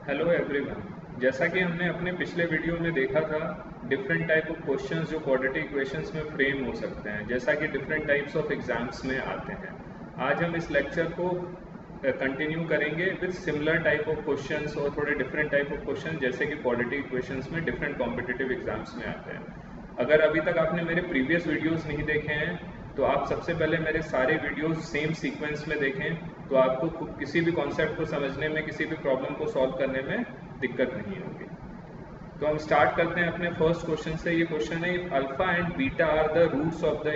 Hello everyone. जैसा कि हमने अपने पिछले वीडियो में देखा था, डिफरेंट टाइप ऑफ क्वेश्चंस जो क्वाड्रेटिक इक्वेशंस में फ्रेम हो सकते हैं, जैसा कि डिफरेंट टाइप्स ऑफ एग्जाम्स में आते हैं। आज हम इस लेक्चर को कंटिन्यू करेंगे with similar type of questions और थोड़े डिफरेंट टाइप ऑफ क्वेश्चन जैसे कि क्वाड्रेटिक इक्वेशंस में डिफरेंट कॉम्पिटिटिव एग्जाम्स में आते हैं। अगर अभी तक आपने मेरे प्रीवियस वीडियोज़ नहीं देखे हैं तो आप सबसे पहले मेरे सारे वीडियोस सेम सीक्वेंस में देखें, तो आपको किसी भी कॉन्सेप्ट को समझने में, किसी भी प्रॉब्लम को सॉल्व करने में दिक्कत नहीं होगी। तो हम स्टार्ट करते हैं अपने फर्स्ट क्वेश्चन से। ये क्वेश्चन है, if alpha and beta are the roots of the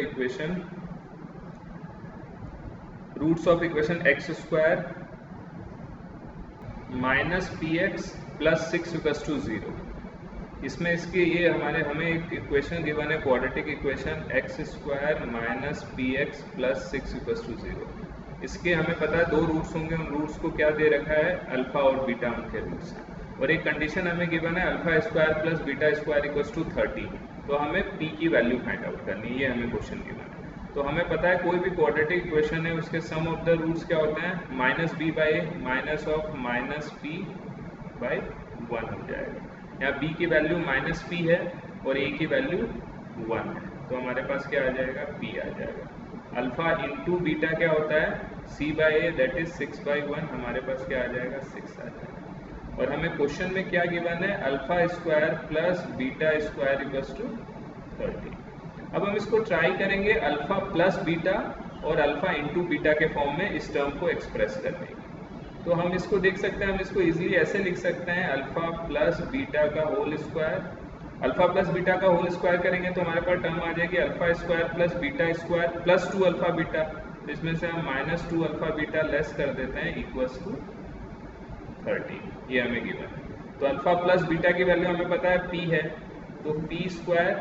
equation x square minus p x plus 6 equals to 0। इसमें इसके ये हमें एक इक्वेशन गिवन है, quadratic equation x square minus p x plus 6 equals to 0। इसके हमें पता है दो रूट्स होंगे, उन रूट्स को क्या दे रखा है, अल्फा और बीटा उनके रूट्स हैं। और एक कंडीशन हमें गिवन है, alpha square plus beta square equals to 30। तो हमें पी की वैल्यू फाइंड आउट करनी है, ये हमें क्वेश्चन गिवन है। तो हमें पता है कोई भी क्वाड्रेटिक इक्वेशन है उसके सम ऑफ द रूट्स क्या होते हैं, minus b by minus of minus p by 1 हो जाएगा। यहाँ b की वैल्यू माइनस पी है और a की वैल्यू 1 है, तो हमारे पास क्या आ जाएगा, p आ जाएगा। अल्फा इंटू बीटा क्या होता है, c by A that is 6 by 1, हमारे पास क्या आ जाएगा, 6 आ जाएगा। और हमें क्वेश्चन में क्या गिवन है, alpha square plus beta square equals to 30। अब हम इसको ट्राई करेंगे अल्फा प्लस बीटा और अल्फा इंटू बीटा के फॉर्म में इस टर्म को एक्सप्रेस करने की। तो हम इसको देख सकते हैं, हम इसको इजीली ऐसे लिख सकते हैं, अल्फा प्लस बीटा का whole square. Alpha plus beta का होल स्क्वायर करेंगे तो हमारे पास टर्म आ जाएगी alpha square plus beta square plus 2 alpha beta. तो इसमें से हम माइनस 2 अल्फा बीटा लेस कर देते हैं इक्वल्स टू 30। ये हमें गिवन है। तो अल्फा प्लस बीटा की वैल्यू हमें पता है p है, तो p square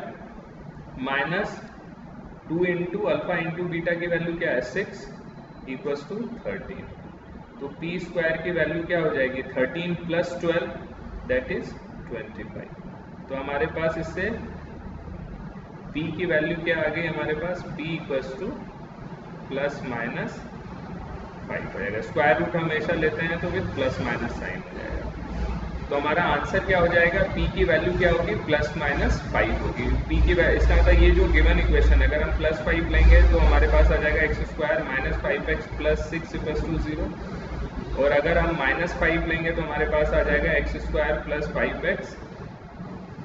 minus 2 into alpha into beta की वैल्यू क्या है, 6 इक्वल्स टू 13। तो p स्क्वायर की वैल्यू क्या हो जाएगी, 13 प्लस 12 दैट इज 25। तो हमारे पास इससे p की वैल्यू क्या आ गई, हमारे पास p equals two plus minus 5 हो जाएगा। स्क्वायर रूट हमेशा लेते हैं तो विद प्लस माइनस साइन हो जाएगा। तो हमारा आंसर क्या हो जाएगा, p की वैल्यू क्या होगी, प्लस माइनस 5 होगी। p की वैल्यू, इसका मतलब ये जो गिवन इक्वेशन है, अगर हम प्लस 5 लेंगे तो हमारे पास आ जाएगा x square minus 5x plus 6 equals to 0। और अगर हम माइनस 5 लेंगे तो हमारे पास आ जाएगा x square plus 5x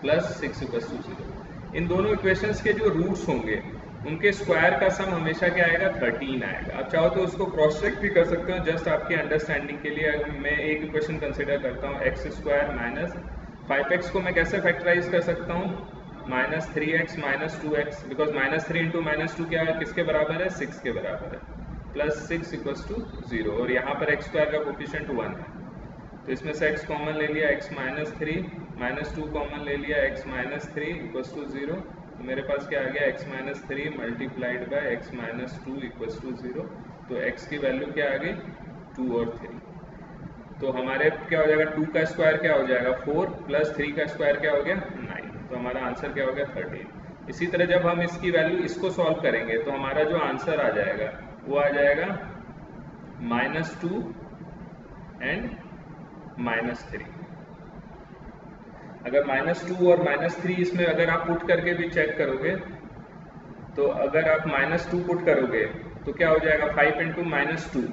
plus 6 equals to 0। इन दोनों इक्वेशंस के जो रूट्स होंगे उनके स्क्वायर का सम हमेशा क्या आएगा, 13 आएगा। आप चाहो तो उसको क्रॉस चेक भी कर सकते हो, जस्ट आपके अंडरस्टैंडिंग के लिए। मैं एक इक्वेशन कंसिडर करता हूँ, एक्स स्क्वायर माइनस 5x को मैं कैसे फैक्टराइज कर सकता हूँ, minus 3x minus 2x, because minus 3 into minus 2 क्या है, किसके बराबर है, 6 के बराबर है, प्लस 6 इक्वल्स टू 0। और यहाँ पर एक्स स्क्वायर का कोफिशिएंट 1 है, तो इसमें से x कॉमन ले लिया, x माइनस 3 माइनस 2 कॉमन ले लिया, x माइनस 3 इक्वल्स टू 0। तो मेरे पास क्या आ गया, x minus 3 multiplied by x minus 2 equals to 0। तो x की वैल्यू क्या आ गई, 2 और 3। तो हमारे क्या हो जाएगा, 2 का स्क्वायर क्या हो जाएगा, 4 प्लस 3 का स्क्वायर क्या हो गया, 9। तो हमारा आंसर क्या हो गया, 13। इसी तरह जब हम इसकी वैल्यू इसको सॉल्व करेंगे तो हमारा जो आंसर आ जाएगा वो आ जाएगा माइनस 2 एंड माइनस 3। अगर माइनस 2 और माइनस 3 इसमें अगर आप पुट करके भी चेक करोगे, तो अगर आप माइनस 2 पुट करोगे तो क्या हो जाएगा, 5 इंटू माइनस 2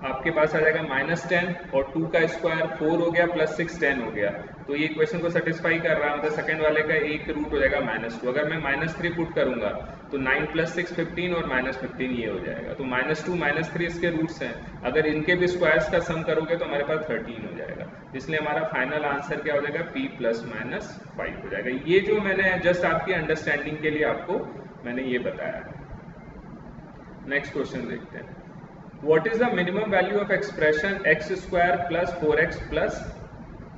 आपके पास आ जाएगा माइनस 10, और 2 का स्क्वायर 4 हो गया प्लस 6 10 हो गया। तो ये इक्वेशन को सेटिस्फाई कर रहा है, मतलब सेकंड वाले का एक रूट हो जाएगा माइनस 2। अगर मैं माइनस 3 पुट करूंगा तो 9 प्लस 6 15 और माइनस 15 ये हो जाएगा। तो माइनस 2 माइनस 3 इसके रूट्स हैं, अगर इनके भी स्क्वायर्स का सम करोगे तो हमारे पास 13 हो जाएगा। इसलिए हमारा फाइनल आंसर क्या हो जाएगा, p प्लस माइनस 5 हो जाएगा। ये जो मैंने जस्ट आपकी अंडरस्टैंडिंग के लिए आपको मैंने ये बताया है। नेक्स्ट क्वेश्चन देखते हैं, What is the minimum value of expression x square plus 4x plus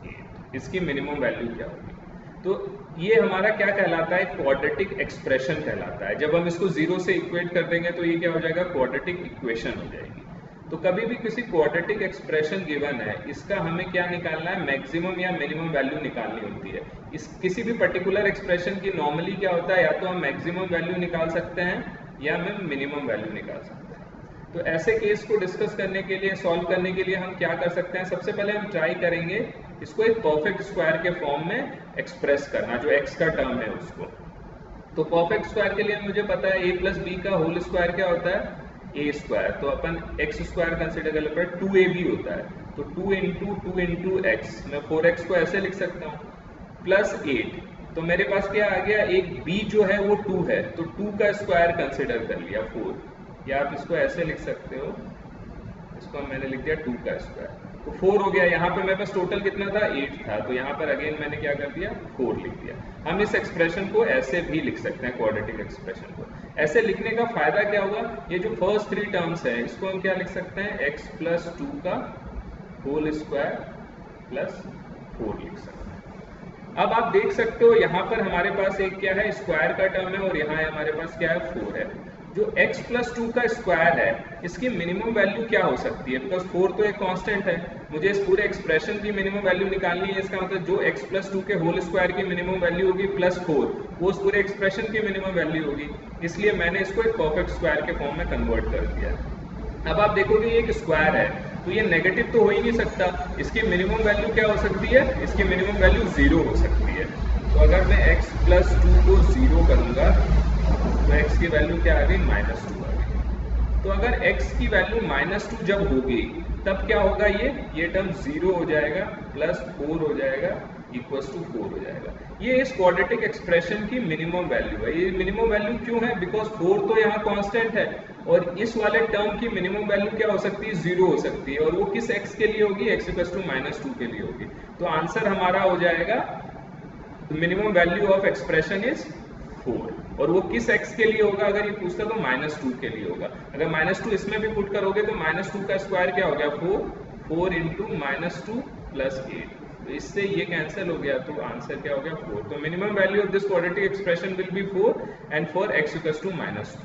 8? इसकी मिनिमम वैल्यू क्या होगी। तो ये हमारा क्या कहलाता है, क्वाड्रेटिक एक्सप्रेशन कहलाता है। जब हम इसको 0 से इक्वेट कर देंगे तो ये क्या हो जाएगा, क्वाड्रेटिक इक्वेशन हो जाएगी। तो कभी भी किसी क्वाड्रेटिक एक्सप्रेशन गिवन है, इसका हमें क्या निकालना है, मैक्सिमम या मिनिमम वैल्यू निकालनी होती है। इस किसी भी पर्टिकुलर एक्सप्रेशन की नॉर्मली क्या होता है, या तो हम मैक्सिमम वैल्यू निकाल सकते हैं या हम मिनिमम वैल्यू निकाल सकते हैं। तो ऐसे केस को डिस्कस करने के लिए, सॉल्व करने के लिए हम क्या कर सकते हैं, सबसे पहले हम ट्राई करेंगे इसको एक परफेक्ट स्क्वायर के फॉर्म में एक्सप्रेस करना, जो एक्स का टर्म है उसको। तो परफेक्ट स्क्वायर के लिए मुझे पता है a प्लस बी का होल स्क्वायर क्या होता है, ए स्क्वायर। तो अपन एक्स स्क्वायर कंसिडर कर लेते हैं, 2ab होता है, तो 2 इंटू एक्स, मैं 4x को ऐसे लिख सकता हूँ, प्लस 8। तो मेरे पास क्या आ गया, एक b जो है वो 2 है, तो 2 का स्क्वायर कंसिडर कर लिया 4, या आप इसको ऐसे लिख सकते हो, इसको मैंने लिख दिया 2 का स्क्वायर, तो 4 हो गया। यहाँ पे मेरे पास टोटल कितना था, 8 था, तो यहाँ पर अगेन मैंने क्या कर दिया, 4 लिख दिया। हम इस एक्सप्रेशन को ऐसे भी लिख सकते हैं, क्वाड्रेटिक एक्सप्रेशन को। ऐसे लिखने का फायदा क्या होगा, ये जो फर्स्ट 3 टर्म्स है इसको हम क्या लिख सकते हैं, x प्लस 2 का होल स्क्वायर प्लस 4 लिख सकते हैं। अब आप देख सकते हो यहाँ पर हमारे पास एक क्या है, स्क्वायर का टर्म है, और यहाँ हमारे पास क्या है, 4 है। जो x प्लस 2 का स्क्वायर है इसकी मिनिमम वैल्यू क्या हो सकती है, बिकॉज 4 तो एक कांस्टेंट है, मुझे इस पूरे एक्सप्रेशन की मिनिमम वैल्यू निकालनी है। इसका मतलब जो x प्लस 2 के होल स्क्वायर की मिनिमम वैल्यू होगी प्लस 4, वो उस पूरे एक्सप्रेशन की मिनिमम वैल्यू होगी, इसलिए मैंने इसको एक परफेक्ट स्क्वायर के फॉर्म में कन्वर्ट कर दिया। अब आप देखोगे ये एक स्क्वायर है, तो ये नेगेटिव तो हो ही नहीं सकता, इसकी मिनिमम वैल्यू क्या हो सकती है, इसकी मिनिमम वैल्यू 0 हो सकती है। तो अगर मैं x प्लस 2 को 0 करूंगा तो x की वैल्यू क्या आ गई, -2 आ गई। तो अगर x की वैल्यू -2 जब होगी तब क्या होगा, ये टर्म 0 हो जाएगा, प्लस 4 हो जाएगा, इक्वल्स टू 4 हो जाएगा। ये इस क्वाड्रेटिक एक्सप्रेशन की मिनिमम वैल्यू है। ये मिनिमम वैल्यू क्यों है, बिकॉज 4 तो यहाँ कांस्टेंट है, और इस वाले टर्म की मिनिमम वैल्यू क्या हो सकती है, 0 हो सकती है, और वो किस x के लिए होगी, x इक्वल्स टू -2 के लिए होगी। तो आंसर हमारा हो जाएगा, minimum value of expression is 4, और वो किस x के लिए होगा, अगर ये पूछता तो -2 के लिए होगा। अगर -2 इसमें भी पुट करोगे तो -2 का स्क्वायर क्या हो गया, 4 इंटू -2 प्लस 8, तो इससे ये कैंसिल हो गया, तो आंसर क्या हो गया, 4। तो minimum value of this quadratic expression will be 4 and for x equals to -2।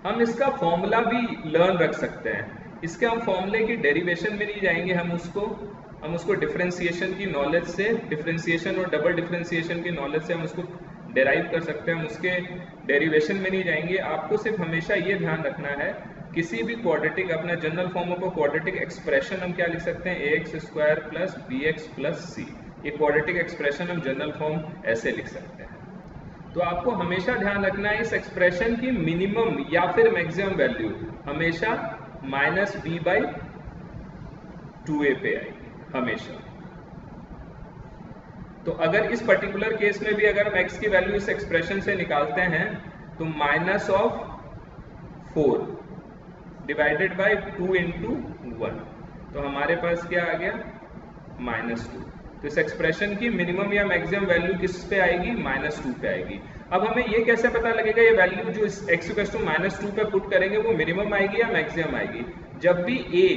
हम इसका फॉर्मूला भी लर्न रख सकते हैं। इसके हम फॉर्मूले की डेरिवेशन में नहीं जाएंगे, हम उसको डिफरेंशिएशन की नॉलेज से, डिफरेंशिएशन और डबल डिफरेंशिएशन की नॉलेज से हम उसको डेराइव कर सकते हैं, हम उसके डेरिवेशन में नहीं जाएंगे। आपको सिर्फ हमेशा ये ध्यान रखना है, किसी भी क्वाड्रेटिक, अपना general form of quadratic expression हम क्या लिख सकते हैं, ax square plus bx plus c। ये क्वाड्रेटिक एक्सप्रेशन हम जनरल फॉर्म ऐसे लिख सकते हैं। तो आपको हमेशा ध्यान रखना है, इस एक्सप्रेशन की मिनिमम या फिर मैक्सिमम वैल्यू हमेशा -b/2a पे आएगी, हमेशा। तो अगर इस पर्टिकुलर केस में भी अगर हम x की वैल्यू इस एक्सप्रेशन से निकालते हैं तो -4 डिवाइडेड बाय 2 इंटू 1, तो हमारे पास क्या आ गया, -2। तो इस एक्सप्रेशन की मिनिमम या मैक्सिमम वैल्यू किस पे आएगी, -2 पे आएगी। अब हमें ये कैसे पता लगेगा, ये वैल्यू जो इस x इक्वल्स टू -2 पे पुट करेंगे वो मिनिमम आएगी या मैक्सिमम आएगी। जब भी a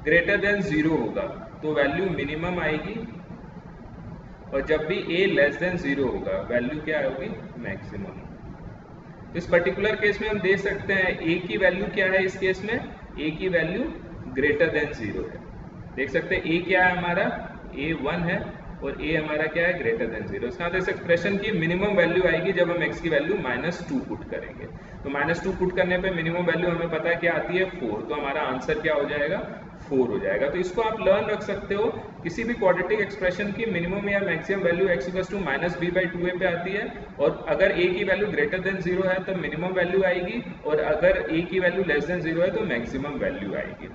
ग्रेटर देन 0 होगा तो वैल्यू मिनिमम आएगी, और जब भी a लेस देन 0 होगा वैल्यू क्या होगी, मैक्सिमम। इस पर्टिकुलर केस में हम देख सकते हैं a की वैल्यू क्या है, इस केस में a की वैल्यू ग्रेटर देन 0 है। देख सकते हैं a क्या है हमारा, a 1 है, और a हमारा क्या है, ग्रेटर देन 0। इसका मतलब इस एक्सप्रेशन की मिनिमम वैल्यू आएगी जब हम x की वैल्यू -2 पुट करेंगे। तो -2 पुट करने पे मिनिमम वैल्यू हमें पता है क्या आती है, 4। तो हमारा आंसर क्या हो जाएगा, 4 हो जाएगा। तो इसको आप लर्न रख सकते हो, किसी भी क्वाड्रेटिक एक्सप्रेशन की मिनिमम या maximum value x equals to -b/2a पे आती है, और अगर a की वैल्यू ग्रेटर देन 0 है तो मिनिमम वैल्यू आएगी, और अगर a की वैल्यू लेस देन 0 है तो मैक्सिमम वैल्यू आएगी।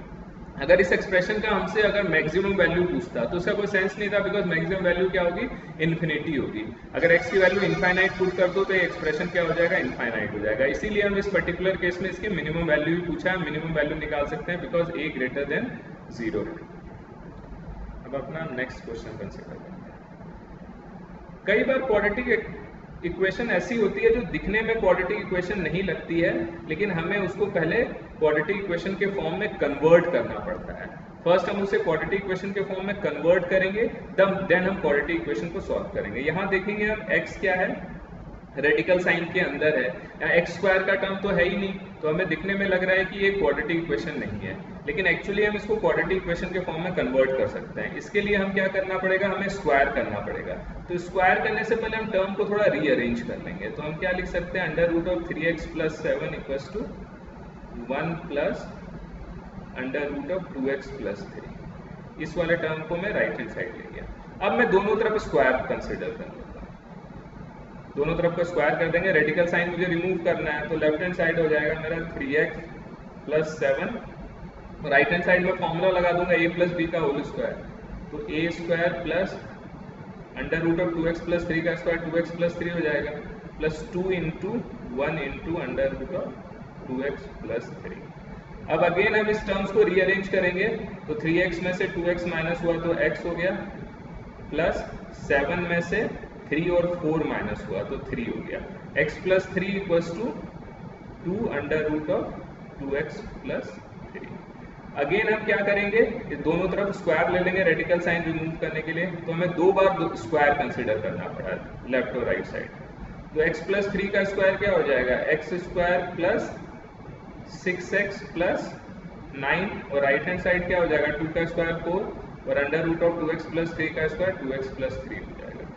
अगर इस एक्सप्रेशन का हमसे अगर मैक्सिमम वैल्यू पूछता तो उसका कोई सेंस नहीं था, बिकॉज मैक्सिमम वैल्यू क्या होगी, इन्फिनिटी होगी। अगर x की वैल्यू इनफाइनाइट पुट कर दो तो ये एक्सप्रेशन क्या हो जाएगा, इनफाइनाइट हो जाएगा। इसीलिए हम इस पर्टिकुलर केस में इसकी मिनिमम वैल्यू भी पूछा है, मिनिमम वैल्यू निकाल सकते हैं बिकॉज a ग्रेटर देन 0 है। अब अपना नेक्स्ट क्वेश्चन कंसीडर करते हैं। कई बार क्वाड्रेटिक इक्वेशन ऐसी होती है जो दिखने में क्वाड्रेटिक इक्वेशन नहीं लगती है, लेकिन हमें उसको पहले क्वाड्रेटिक इक्वेशन के फॉर्म में कन्वर्ट करना पड़ता है। फर्स्ट हम उसे क्वाड्रेटिक इक्वेशन के फॉर्म में कन्वर्ट करेंगे, देन हम क्वाड्रेटिक इक्वेशन को सॉल्व करेंगे। यहाँ देखेंगे हम x क्या है, रेडिकल साइन के अंदर है, यहाँ x स्क्वायर का टर्म तो है ही नहीं, तो हमें दिखने में लग रहा है कि ये क्वाड्रेटिक इक्वेशन नहीं है, लेकिन एक्चुअली हम इसको क्वाड्रेटिक इक्वेशन के फॉर्म में कन्वर्ट कर सकते हैं। इसके लिए हम क्या करना पड़ेगा, हमें स्क्वायर करना पड़ेगा। तो स्क्वायर करने से पहले हम टर्म को थोड़ा रीअरेंज कर लेंगे। तो हम क्या लिख सकते हैं, √3x + 7 = 1 plus under root of 2x plus 3। इस वाले टर्म को मैं राइट हैंड साइड ले गया। अब मैं दोनों तरफ स्क्वायर कंसिडर कर लेता हूँ, दोनों तरफ का स्क्वायर कर देंगे। रेडिकल साइन मुझे रिमूव करना है, तो लेफ्ट हैंड साइड हो जाएगा मेरा 3x plus 7, right hand side में फॉर्मूला लगा दूंगा a प्लस बी का होल स्क्वायर, तो a square plus under root of 2x plus 3 का स्क्वायर 2x प्लस 3 हो जाएगा, plus 2 into 1 into under root of 2x plus 3। अब अगेन हम इस टर्म्स को रीअरेंज करेंगे, तो 3x में से 2x माइनस हुआ तो x हो गया, प्लस 7 में से 3 और 4 माइनस हुआ तो 3 हो गया। x plus 3 equals to 2 under root of 2x plus 3। Again हम क्या करेंगे, दोनों तरफ स्क्वायर ले लेंगे रेडिकल साइन रिमूव करने के लिए, तो हमें दो बार स्क्वायर कंसिडर करना पड़ा लेफ्ट और राइट साइड। तो x प्लस 3 का स्क्वायर क्या हो जाएगा, x square plus 6x plus 9, और राइट हैंड साइड क्या हो जाएगा 2 का स्क्वायर 4 और under root of 2x plus 3 का स्क्वायर 2x प्लस 3 हो जाएगा।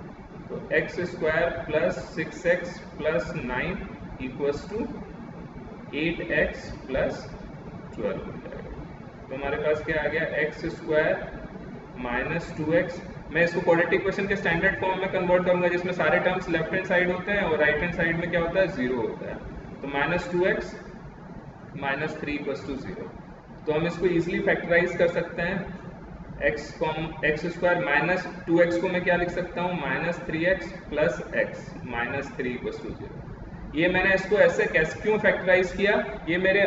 तो x square plus 6x plus 9 equals to 8x plus 12 हो जाएगा। तो हमारे पास क्या आ गया, x स्क्वायर माइनस 2x। मैं इसको क्वाड्रेटिक इक्वेशन के स्टैंडर्ड फॉर्म में कन्वर्ट करूंगा, जिसमें सारे टर्म्स लेफ्ट हैंड साइड होते हैं और राइट हैंड साइड में क्या होता है 0 होता है। तो minus 2x minus 3 equals to 0। तो हम इसको इजीली फैक्टराइज कर सकते हैं। एक्स स्क्वायर माइनस 2x को मैं क्या लिख सकता हूँ, minus 3x plus x minus 3 equals to 0। ये मैंने इसको ऐसे कैसे क्यों फैक्टराइज किया, ये मेरे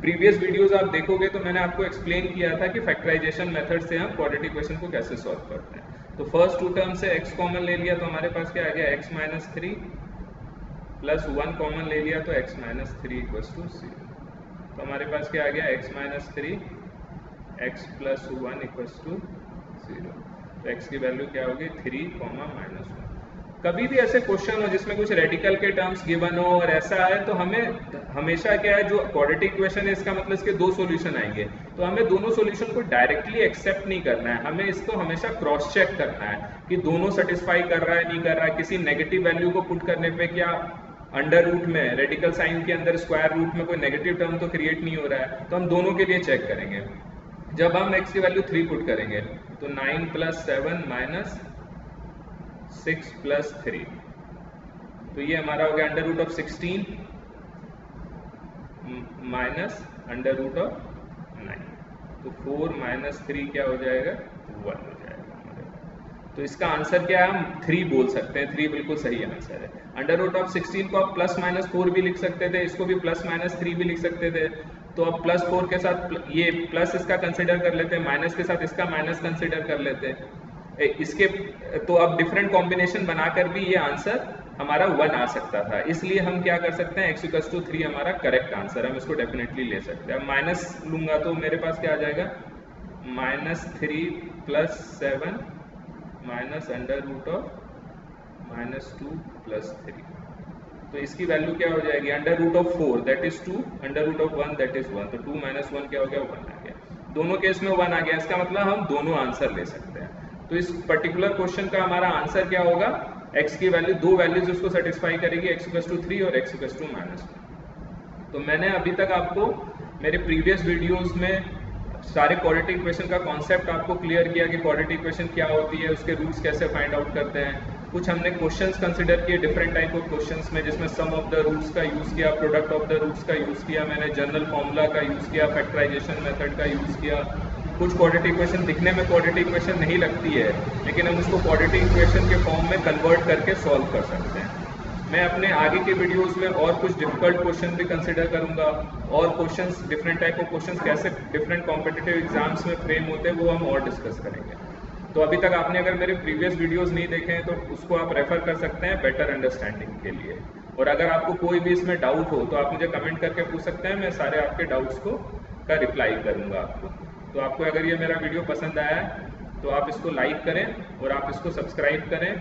प्रीवियस वीडियोस आप देखोगे तो मैंने आपको एक्सप्लेन किया था कि फैक्टराइजेशन मेथड से हम क्वाड्रेटिक इक्वेशन को कैसे सॉल्व करते हैं। तो फर्स्ट टू टर्म से x कॉमन ले लिया तो हमारे पास क्या आ गया, x माइनस 3 प्लस 1 कॉमन ले लिया तो x माइनस 3 इक्वल्स टू 0। तो हमारे पास क्या आ गया, x minus 3 x plus 1 equals to 0। तो x की वैल्यू क्या होगी 3 माइनस 1। कभी भी ऐसे क्वेश्चन हो जिसमें कुछ रेडिकल के टर्म्स गिवन हो और ऐसा है, तो हमें हमेशा क्या है, जो क्वाड्रेटिक इक्वेशन है इसका मतलब इसके दो सॉल्यूशन आएंगे, तो हमें दोनों सॉल्यूशन को डायरेक्टली एक्सेप्ट नहीं करना है, हमें इसको हमेशा क्रॉस चेक करना है कि दोनों सेटिस्फाई कर रहा है नहीं कर रहा है। किसी नेगेटिव वैल्यू को पुट करने पे क्या अंडर रूट में रेडिकल साइन के अंदर स्क्वायर रूट में कोई नेगेटिव टर्म तो क्रिएट नहीं हो रहा है, तो हम दोनों के लिए चेक करेंगे। जब हम x की वैल्यू 3 पुट करेंगे तो 9 प्लस 7 माइनस 6 प्लस 3, तो ये हमारा हो गया under root of 16 minus under root of 9, तो 4 माइनस 3 क्या हो जाएगा 1 हो जाएगा हमारे। तो इसका आंसर क्या है, हम 3 बोल सकते हैं, 3 बिल्कुल सही आंसर है। अंडर रूट ऑफ 16 को आप प्लस माइनस 4 भी लिख सकते थे, इसको भी प्लस माइनस 3 भी लिख सकते थे। तो अब प्लस 4 के साथ ये प्लस इसका कंसिडर कर लेते हैं, माइनस के साथ इसका माइनस कंसिडर कर लेते हैं इसके, तो अब डिफरेंट कॉम्बिनेशन बनाकर भी ये आंसर हमारा 1 आ सकता था। इसलिए हम क्या कर सकते हैं, x इक्वल्स टू 3 हमारा करेक्ट आंसर है, हम इसको डेफिनेटली ले सकते हैं। अब माइनस लूंगा तो मेरे पास क्या आ जाएगा, minus 3 plus 7 minus under root of minus 2 plus 3, तो इसकी वैल्यू क्या हो जाएगी, under root of 4 that is 2, under root of 1 that is 1, तो 2 माइनस 1 क्या हो गया 1 आ गया। दोनों केस में 1 आ गया, इसका मतलब हम दोनों आंसर ले सकते हैं। तो इस पर्टिकुलर क्वेश्चन का हमारा आंसर क्या होगा, x की वैल्यू, दो वैल्यूज उसको सेटिस्फाई करेगी, x इक्वल्स टू 3 और x इक्वल्स टू माइनस 1। तो मैंने अभी तक आपको मेरे प्रीवियस वीडियोस में सारे क्वाड्रेटिक इक्वेशन का कॉन्सेप्ट आपको क्लियर किया कि क्वाड्रेटिक इक्वेशन क्या होती है, उसके रूट्स कैसे फाइंड आउट करते हैं। कुछ हमने क्वेश्चंस कंसिडर किए डिफरेंट टाइप ऑफ क्वेश्चंस में, जिसमें सम ऑफ द रूट्स का यूज किया, प्रोडक्ट ऑफ द रूट्स का यूज किया, मैंने जनरल फॉर्मूला का यूज किया, फैक्टराइजेशन मेथड का यूज किया। कुछ क्वाड्रेटिक इक्वेशन दिखने में क्वाड्रेटिक इक्वेशन नहीं लगती है, लेकिन हम उसको क्वाड्रेटिक इक्वेशन के फॉर्म में कन्वर्ट करके सॉल्व कर सकते हैं। मैं अपने आगे के वीडियोस में और कुछ डिफिकल्ट क्वेश्चन भी कंसिडर करूंगा, और questions different type of questions कैसे डिफरेंट कॉम्पिटिटिव एग्जाम्स में फ्रेम होते हैं वो हम और डिस्कस करेंगे। तो अभी तक आपने अगर मेरे प्रीवियस वीडियोस नहीं देखे हैं तो उसको आप रेफर कर सकते हैं बेटर अंडरस्टैंडिंग के लिए। और अगर आपको कोई भी इसमें डाउट हो तो आप मुझे कमेंट करके पूछ सकते हैं, मैं सारे आपके डाउट्स को का रिप्लाई करूंगा आपको। तो आपको अगर ये मेरा वीडियो पसंद आया है तो आप इसको लाइक करें और आप इसको सब्सक्राइब करें,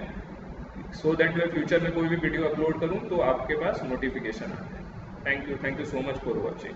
सो दैट मैं फ्यूचर में कोई भी वीडियो अपलोड करूं तो आपके पास नोटिफिकेशन आ जाए। Thank you so much for watching.